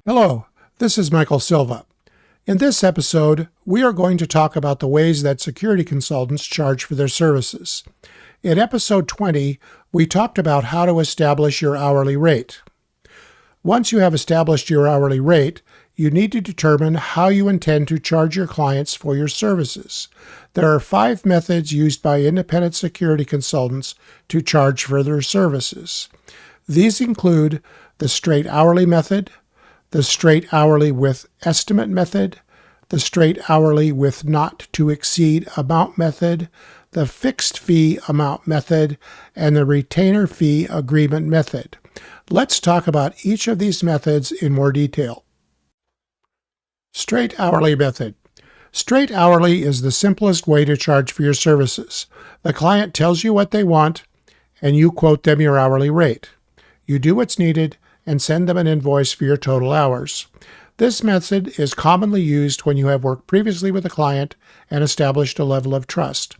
Hello, this is Michael Silva. In this episode, we are going to talk about the ways that security consultants charge for their services. In episode 20, we talked about how to establish your hourly rate. Once you have established your hourly rate, you need to determine how you intend to charge your clients for your services. There are 5 methods used by independent security consultants to charge for their services. These include the straight hourly method, the straight hourly with estimate method, the straight hourly with not to exceed amount method, the fixed fee amount method, and the retainer fee agreement method. Let's talk about each of these methods in more detail. Straight hourly method. Straight hourly is the simplest way to charge for your services. The client tells you what they want, and you quote them your hourly rate. You do what's needed and send them an invoice for your total hours. This method is commonly used when you have worked previously with a client and established a level of trust.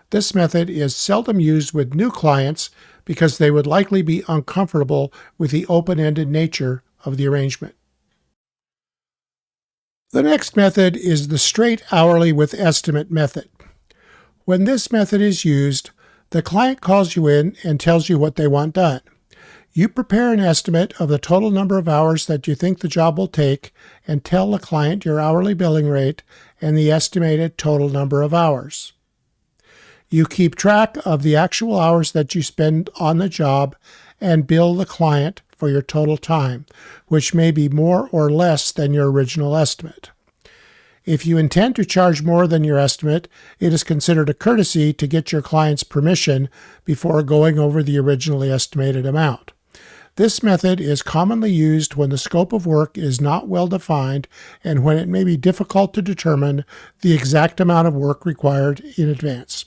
This method is seldom used with new clients because they would likely be uncomfortable with the open-ended nature of the arrangement. The next method is the straight hourly with estimate method. When this method is used, the client calls you in and tells you what they want done. You prepare an estimate of the total number of hours that you think the job will take and tell the client your hourly billing rate and the estimated total number of hours. You keep track of the actual hours that you spend on the job and bill the client for your total time, which may be more or less than your original estimate. If you intend to charge more than your estimate, it is considered a courtesy to get your client's permission before going over the originally estimated amount. This method is commonly used when the scope of work is not well defined and when it may be difficult to determine the exact amount of work required in advance.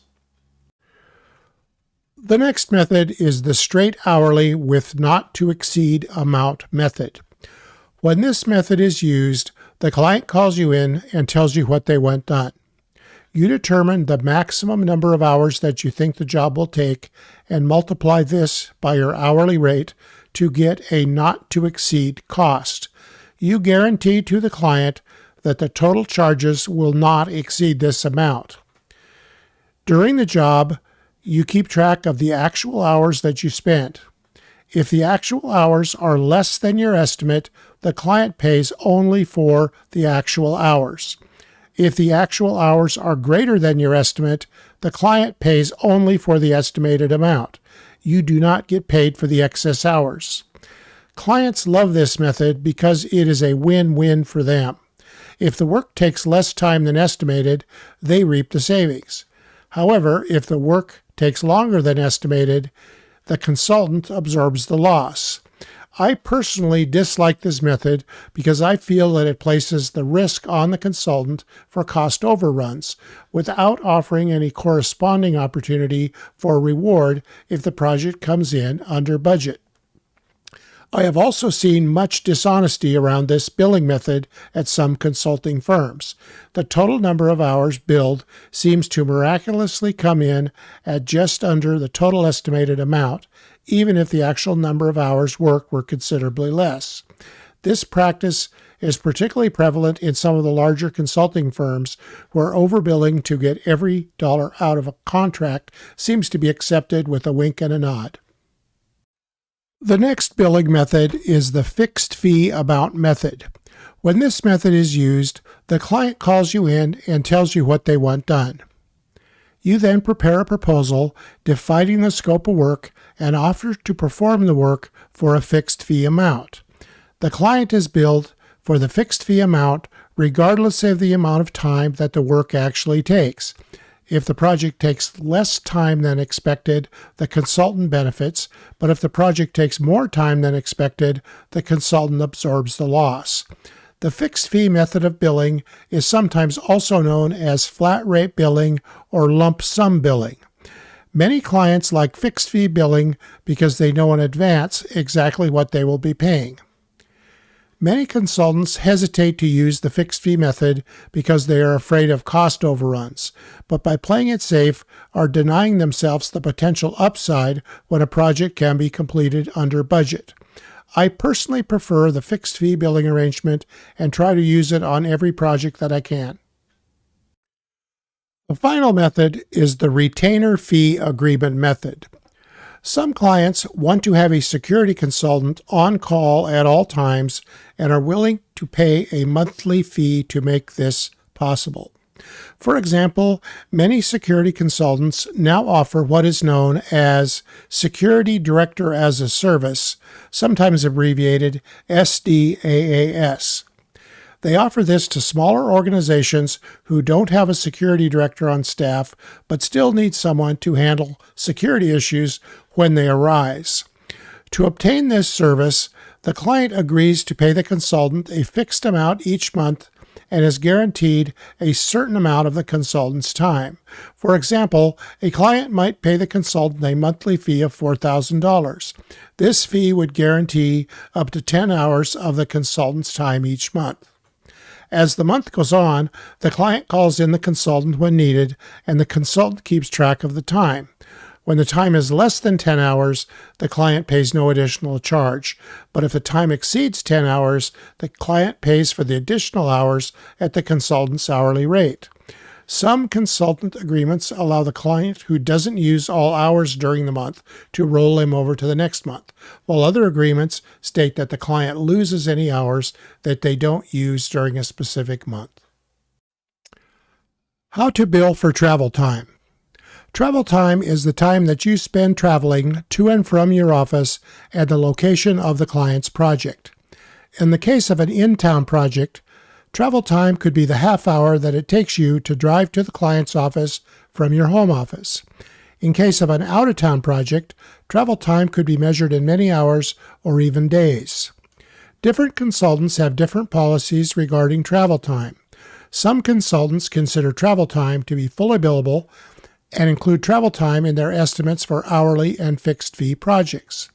The next method is the straight hourly with not to exceed amount method. When this method is used, the client calls you in and tells you what they want done. You determine the maximum number of hours that you think the job will take and multiply this by your hourly rate to get a not to exceed cost. You guarantee to the client that the total charges will not exceed this amount. During the job, you keep track of the actual hours that you spent. If the actual hours are less than your estimate, the client pays only for the actual hours. If the actual hours are greater than your estimate, the client pays only for the estimated amount. You do not get paid for the excess hours. Clients love this method because it is a win-win for them. If the work takes less time than estimated, they reap the savings. However, if the work takes longer than estimated, the consultant absorbs the loss. I personally dislike this method because I feel that it places the risk on the consultant for cost overruns without offering any corresponding opportunity for reward if the project comes in under budget. I have also seen much dishonesty around this billing method at some consulting firms. The total number of hours billed seems to miraculously come in at just under the total estimated amount, even if the actual number of hours worked were considerably less. This practice is particularly prevalent in some of the larger consulting firms where overbilling to get every dollar out of a contract seems to be accepted with a wink and a nod. The next billing method is the fixed fee amount method. When this method is used, the client calls you in and tells you what they want done. You then prepare a proposal defining the scope of work and offer to perform the work for a fixed fee amount. The client is billed for the fixed fee amount regardless of the amount of time that the work actually takes. If the project takes less time than expected, the consultant benefits, but if the project takes more time than expected, the consultant absorbs the loss. The fixed fee method of billing is sometimes also known as flat rate billing or lump sum billing. Many clients like fixed fee billing because they know in advance exactly what they will be paying. Many consultants hesitate to use the fixed fee method because they are afraid of cost overruns, but by playing it safe are denying themselves the potential upside when a project can be completed under budget. I personally prefer the fixed fee billing arrangement and try to use it on every project that I can. The final method is the retainer fee agreement method. Some clients want to have a security consultant on call at all times and are willing to pay a monthly fee to make this possible. For example, many security consultants now offer what is known as Security Director as a Service, sometimes abbreviated SDAAS. They offer this to smaller organizations who don't have a security director on staff but still need someone to handle security issues when they arise. To obtain this service, the client agrees to pay the consultant a fixed amount each month and is guaranteed a certain amount of the consultant's time. For example, a client might pay the consultant a monthly fee of $4,000. This fee would guarantee up to 10 hours of the consultant's time each month. As the month goes on, the client calls in the consultant when needed, and the consultant keeps track of the time. When the time is less than 10 hours, the client pays no additional charge. But if the time exceeds 10 hours, the client pays for the additional hours at the consultant's hourly rate. Some consultant agreements allow the client who doesn't use all hours during the month to roll them over to the next month, while other agreements state that the client loses any hours that they don't use during a specific month. How to bill for travel time. Travel time is the time that you spend traveling to and from your office and the location of the client's project. In the case of an in-town project, travel time could be the half hour that it takes you to drive to the client's office from your home office. In case of an out-of-town project, travel time could be measured in many hours or even days. Different consultants have different policies regarding travel time. Some consultants consider travel time to be fully billable and include travel time in their estimates for hourly and fixed fee projects.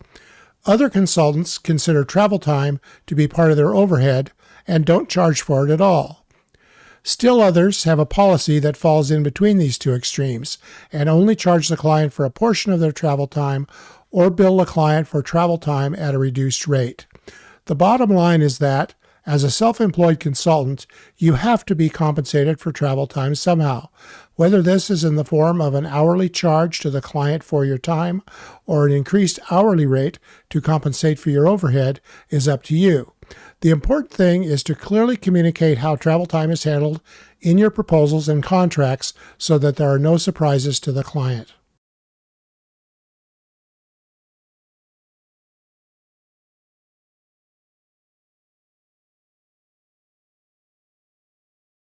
Other consultants consider travel time to be part of their overhead and don't charge for it at all. Still others have a policy that falls in between these two extremes and only charge the client for a portion of their travel time or bill the client for travel time at a reduced rate. The bottom line is that, as a self-employed consultant, you have to be compensated for travel time somehow. Whether this is in the form of an hourly charge to the client for your time or an increased hourly rate to compensate for your overhead is up to you. The important thing is to clearly communicate how travel time is handled in your proposals and contracts so that there are no surprises to the client.